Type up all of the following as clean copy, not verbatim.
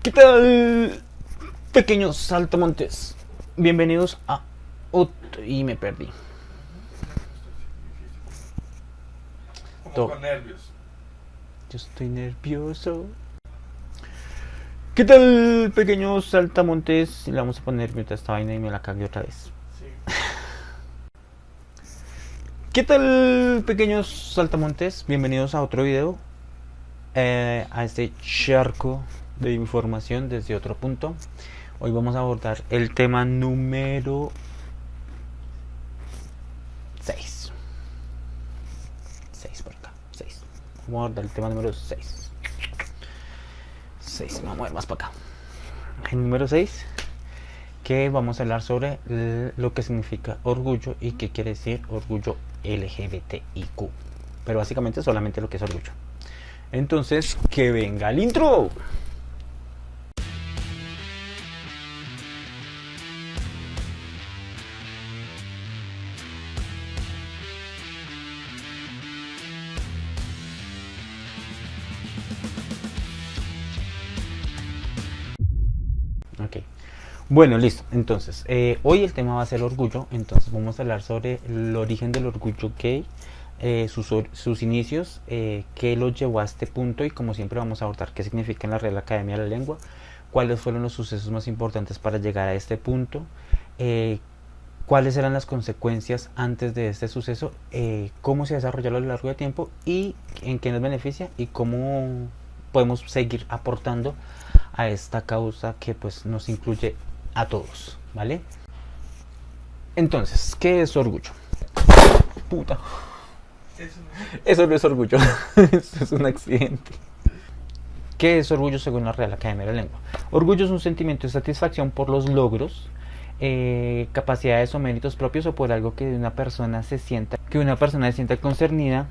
¿Qué tal, pequeños saltamontes? Bienvenidos a otro... Y me perdí. Como Todo. con nervios. Yo estoy nervioso. ¿Qué tal, pequeños saltamontes? Le vamos a poner mientras esta vaina y me la cagué otra vez. Sí. ¿Qué tal, pequeños saltamontes? Bienvenidos a otro video. A este charco de información desde otro punto. Hoy vamos a abordar el tema número 6. 6 por acá. 6. Vamos a abordar el tema número 6. 6. Vamos a mover más para acá. El número 6. Que vamos a hablar sobre lo que significa orgullo y qué quiere decir orgullo LGBTIQ. Pero básicamente solamente lo que es orgullo. Entonces, que venga el intro. Ok. Bueno, listo. Entonces, hoy el tema va a ser orgullo. Entonces, vamos a hablar sobre el origen del orgullo gay, sus inicios, qué lo llevó a este punto y, como siempre, vamos a abordar qué significa en la Real Academia de la Lengua, cuáles fueron los sucesos más importantes para llegar a este punto, eh, cuáles eran las consecuencias antes de este suceso, cómo se desarrolló a lo largo del tiempo y en qué nos beneficia y cómo podemos seguir aportando a esta causa que pues nos incluye a todos, ¿vale? Entonces, ¿qué es orgullo? Puta, Eso no es. eso no es orgullo, eso es un accidente. ¿Qué es orgullo según la Real Academia de la Lengua? Orgullo es un sentimiento de satisfacción por los logros, capacidades o méritos propios o por algo que una persona se sienta concernida,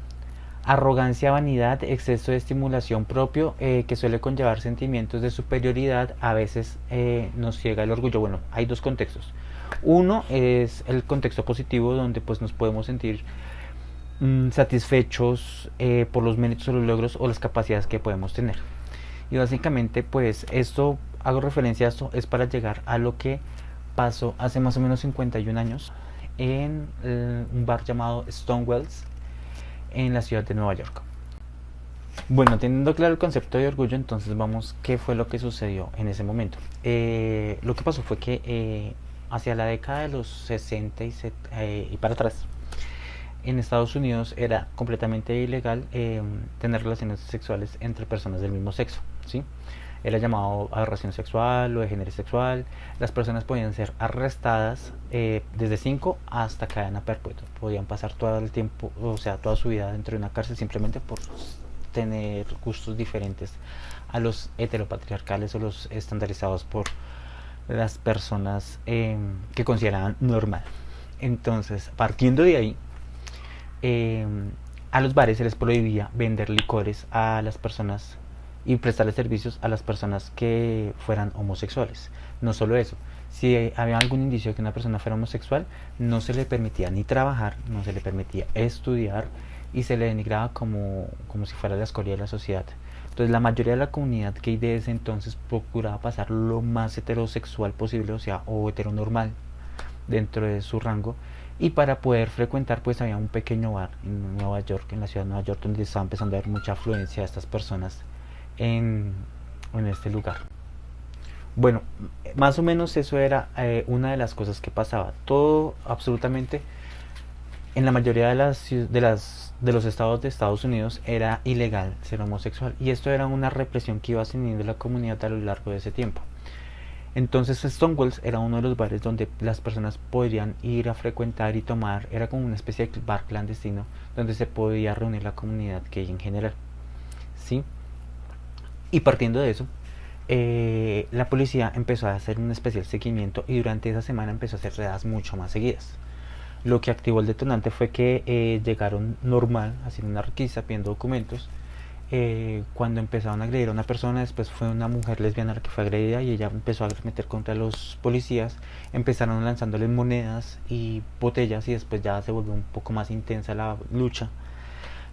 arrogancia, vanidad, exceso de estimulación propio, que suele conllevar sentimientos de superioridad. A veces nos ciega el orgullo. Bueno, hay dos contextos. Uno es el contexto positivo, donde pues nos podemos sentir satisfechos por los méritos o los logros o las capacidades que podemos tener. Y básicamente pues esto, hago referencia a esto, es para llegar a lo que pasó hace más o menos 51 años en un bar llamado Stonewalls en la ciudad de Nueva York. Bueno, teniendo claro el concepto de orgullo, entonces vamos, ¿qué fue lo que sucedió en ese momento? Lo que pasó fue que hacia la década de los 60 y para atrás, en Estados Unidos era completamente ilegal tener relaciones sexuales entre personas del mismo sexo, ¿sí? Era llamado aberración sexual o degenere sexual. Las personas podían ser arrestadas desde 5 hasta cadena perpetua. Podían pasar todo el tiempo, o sea, toda su vida dentro de una cárcel simplemente por tener gustos diferentes a los heteropatriarcales o los estandarizados por las personas que consideraban normal. Entonces, partiendo de ahí, eh, a los bares se les prohibía vender licores a las personas y prestarles servicios a las personas que fueran homosexuales. No solo eso, si había algún indicio de que una persona fuera homosexual, no se le permitía ni trabajar, no se le permitía estudiar y se le denigraba como si fuera la escoria de la sociedad. Entonces la mayoría de la comunidad gay de ese entonces procuraba pasar lo más heterosexual posible, o sea, o heteronormal dentro de su rango, y para poder frecuentar pues había un pequeño bar en Nueva York, en la ciudad de Nueva York, donde estaba empezando a haber mucha afluencia de estas personas en, en este lugar. Bueno, más o menos eso era una de las cosas que pasaba. Todo, absolutamente, en la mayoría de los estados de Estados Unidos era ilegal ser homosexual. Y esto era una represión que iba ascendiendo la comunidad a lo largo de ese tiempo. Entonces Stonewalls era uno de los bares donde las personas podrían ir a frecuentar y tomar. Era como una especie de bar clandestino donde se podía reunir la comunidad gay en general, ¿sí? Y partiendo de eso, la policía empezó a hacer un especial seguimiento y durante esa semana empezó a hacer redadas mucho más seguidas. Lo que activó el detonante fue que llegaron normal, haciendo una requisa, pidiendo documentos. Cuando empezaron a agredir a una persona, después fue una mujer lesbiana la que fue agredida y ella empezó a meter contra los policías. Empezaron lanzándoles monedas y botellas y después ya se volvió un poco más intensa la lucha.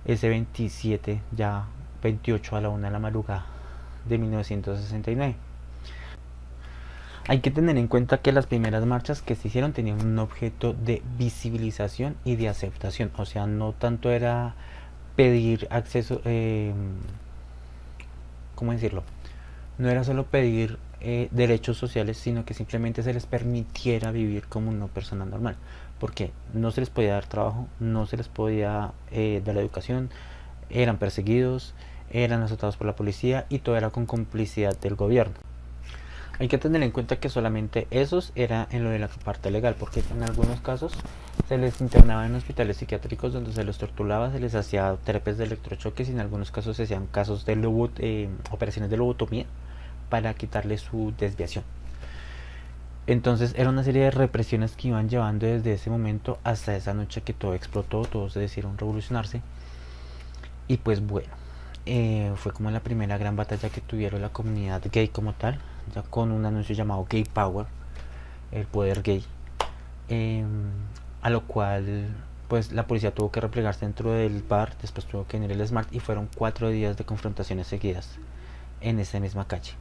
Ese 27, ya 28 a la 1 de la madrugada de 1969. Hay que tener en cuenta que las primeras marchas que se hicieron tenían un objeto de visibilización y de aceptación, o sea, no tanto era pedir acceso, ¿cómo decirlo? No era solo pedir derechos sociales, sino que simplemente se les permitiera vivir como una persona normal, porque no se les podía dar trabajo, no se les podía dar educación, eran perseguidos, eran azotados por la policía y todo era con complicidad del gobierno. Hay que tener en cuenta que solamente esos era en lo de la parte legal, porque en algunos casos se les internaba en hospitales psiquiátricos donde se les torturaba, se les hacía terapias de electrochoques y en algunos casos se hacían casos de operaciones de lobotomía para quitarle su desviación. Entonces era una serie de represiones que iban llevando desde ese momento hasta esa noche que todo explotó, todos decidieron revolucionarse. Y pues bueno, fue como la primera gran batalla que tuvieron la comunidad gay como tal, ya con un anuncio llamado Gay Power, el poder gay, eh, a lo cual pues la policía tuvo que replegarse dentro del bar, después tuvo que venir el Smart y fueron 4 días de confrontaciones seguidas en esa misma calle.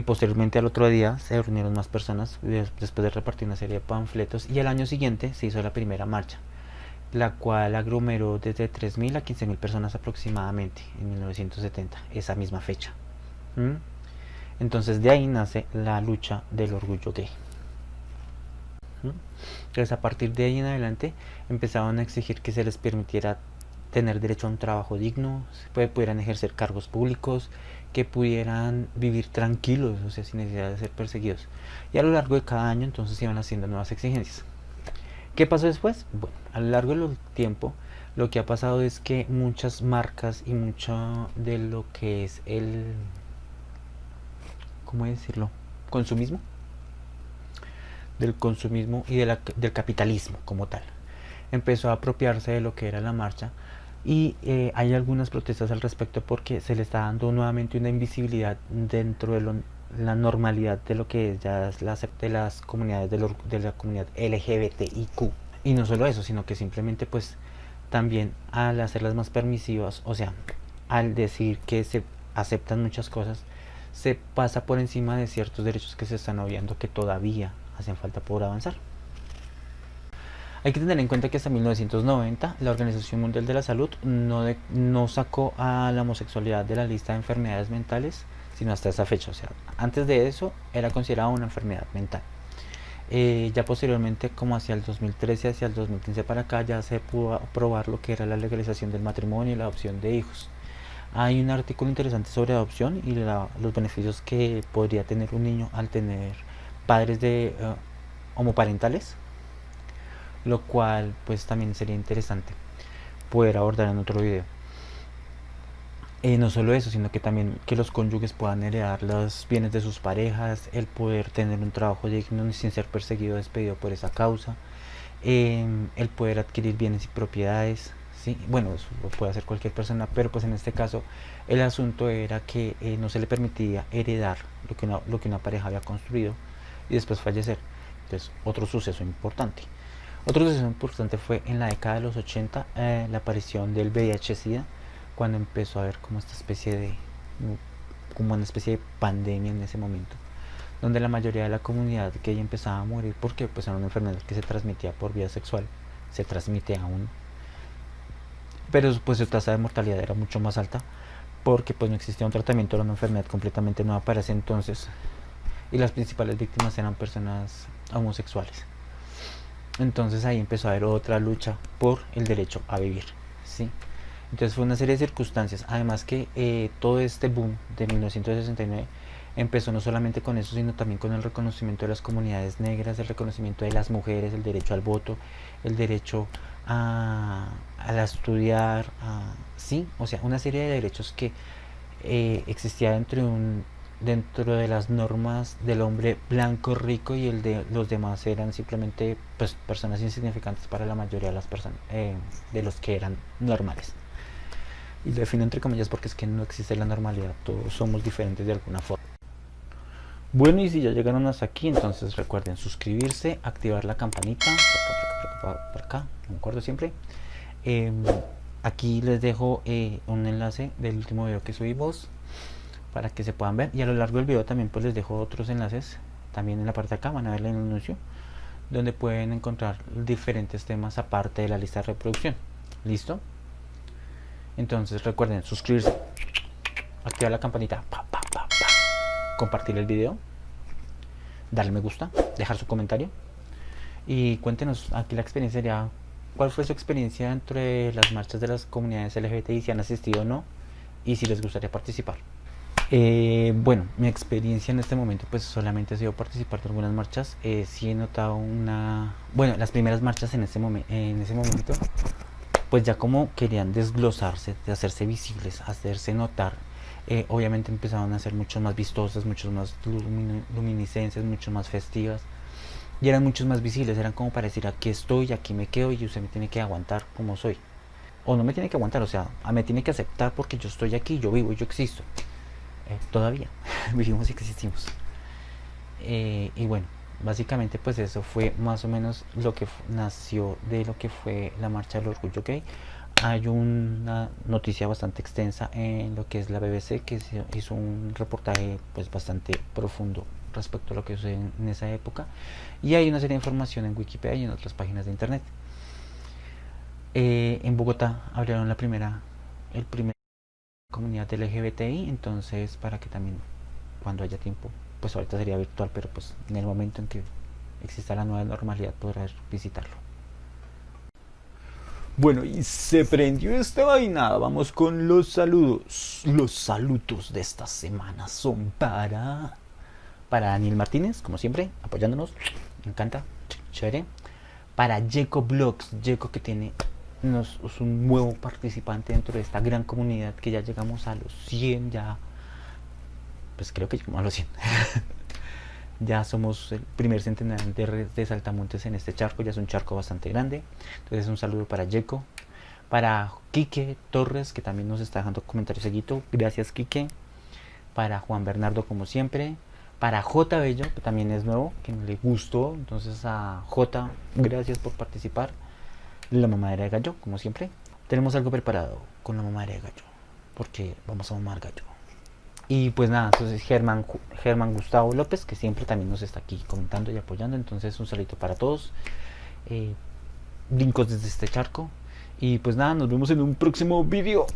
Posteriormente al otro día se reunieron más personas después de repartir una serie de panfletos y al año siguiente se hizo la primera marcha, la cual aglomeró desde 3.000 a 15.000 personas aproximadamente en 1970, esa misma fecha. ¿Mm? Entonces de ahí nace la lucha del orgullo gay. ¿Mm? Entonces a partir de ahí en adelante empezaron a exigir que se les permitiera tener derecho a un trabajo digno, pudieran ejercer cargos públicos, que pudieran vivir tranquilos, o sea, sin necesidad de ser perseguidos. Y a lo largo de cada año entonces iban haciendo nuevas exigencias. ¿Qué pasó después? Bueno, a lo largo del tiempo lo que ha pasado es que muchas marcas y mucho de lo que es el, ¿cómo decirlo? Consumismo, del consumismo y del capitalismo como tal. Empezó a apropiarse de lo que era la marcha y hay algunas protestas al respecto porque se le está dando nuevamente una invisibilidad dentro de la normalidad de lo que es ya de las comunidades de la comunidad LGBTIQ. Y no solo eso, sino que simplemente pues también al hacerlas más permisivas, o sea, al decir que se aceptan muchas cosas, se pasa por encima de ciertos derechos que se están obviando que todavía hacen falta por avanzar. Hay que tener en cuenta que hasta 1990 la Organización Mundial de la Salud no sacó a la homosexualidad de la lista de enfermedades mentales, sino hasta esa fecha. O sea, antes de eso era considerada una enfermedad mental. Ya posteriormente, como hacia el 2013, hacia el 2015 para acá, ya se pudo aprobar lo que era la legalización del matrimonio y la adopción de hijos. Hay un artículo interesante sobre adopción y los beneficios que podría tener un niño al tener padres de homoparentales, lo cual pues también sería interesante poder abordar en otro video. No solo eso, sino que también que los cónyuges puedan heredar los bienes de sus parejas, el poder tener un trabajo digno sin ser perseguido o despedido por esa causa, el poder adquirir bienes y propiedades, ¿sí? Bueno, eso lo puede hacer cualquier persona, pero pues en este caso el asunto era que no se le permitía heredar lo que una pareja había construido y después fallecer. Entonces, otro suceso importante. Otro suceso importante fue en la década de los 80, la aparición del VIH-Sida, cuando empezó a haber como esta especie de, como una especie de pandemia en ese momento, donde la mayoría de la comunidad gay empezaba a morir porque pues era una enfermedad que se transmitía por vía sexual, se transmite aún, pero pues su tasa de mortalidad era mucho más alta porque pues no existía un tratamiento, era una enfermedad completamente nueva para ese entonces y las principales víctimas eran personas homosexuales. Entonces ahí empezó a haber otra lucha por el derecho a vivir, ¿sí? Entonces fue una serie de circunstancias, además que todo este boom de 1969 empezó no solamente con eso, sino también con el reconocimiento de las comunidades negras, el reconocimiento de las mujeres, el derecho al voto, el derecho a estudiar, sí, o sea, una serie de derechos que existía dentro de las normas del hombre blanco rico y el de los demás eran simplemente pues personas insignificantes para la mayoría de las personas de los que eran normales. Y lo defino entre comillas porque es que no existe la normalidad, todos somos diferentes de alguna forma. Bueno, y si ya llegaron hasta aquí, entonces recuerden suscribirse, activar la campanita, por acá, no me acuerdo siempre. Aquí les dejo un enlace del último video que subimos para que se puedan ver, y a lo largo del video también pues les dejo otros enlaces También en la parte de acá van a ver el anuncio, donde pueden encontrar diferentes temas aparte de la lista de reproducción. ¿Listo? Entonces recuerden suscribirse, activar la campanita, compartir el video, darle me gusta, dejar su comentario y cuéntenos aquí la experiencia ya. ¿Cuál fue su experiencia entre las marchas de las comunidades LGBTI? Si han asistido o no y si les gustaría participar. Bueno, mi experiencia en este momento pues solamente ha sido participar de algunas marchas. Sí he notado bueno, las primeras marchas en ese momento pues ya como querían desglosarse, de hacerse visibles, hacerse notar. Obviamente empezaron a ser mucho más vistosas, mucho más luminiscencias, mucho más festivas y eran muchos más visibles. Eran como para decir: aquí estoy, aquí me quedo y usted me tiene que aguantar como soy, o no me tiene que aguantar, o sea, me tiene que aceptar porque yo estoy aquí, yo vivo y yo existo. Todavía vivimos y existimos. Y bueno, básicamente pues eso fue más o menos lo que nació de lo que fue la marcha del orgullo gay. Hay una noticia bastante extensa en lo que es la BBC, que hizo un reportaje pues bastante profundo respecto a lo que sucedió en esa época, y hay una serie de información en Wikipedia y en otras páginas de internet. En Bogotá abrieron el primer comunidad LGBTI, entonces para que también cuando haya tiempo, pues ahorita sería virtual, pero pues en el momento en que exista la nueva normalidad podrás visitarlo. Bueno, y se prendió esta vaina. Vamos con los saludos. Los saludos de esta semana son para Daniel Martínez, como siempre, apoyándonos. Me encanta, chévere. Para Jeco Blogs, Jeco que es un nuevo participante dentro de esta gran comunidad, que ya llegamos a los 100, ya pues creo que llegamos a los 100. Ya somos el primer centenar de saltamontes en este charco, ya es un charco bastante grande. Entonces un saludo para Jeco, para Quique Torres, que también nos está dejando comentarios seguido, gracias Quique. Para Juan Bernardo, como siempre. Para J Bello, que también es nuevo, que le gustó, entonces a J, gracias por participar. La mamadera de gallo, como siempre. Tenemos algo preparado con la mamadera de gallo, porque vamos a mamar gallo. Y pues nada, entonces Germán Gustavo López, que siempre también nos está aquí comentando y apoyando. Entonces un saludo para todos. Brincos desde este charco. Y pues nada, nos vemos en un próximo vídeo.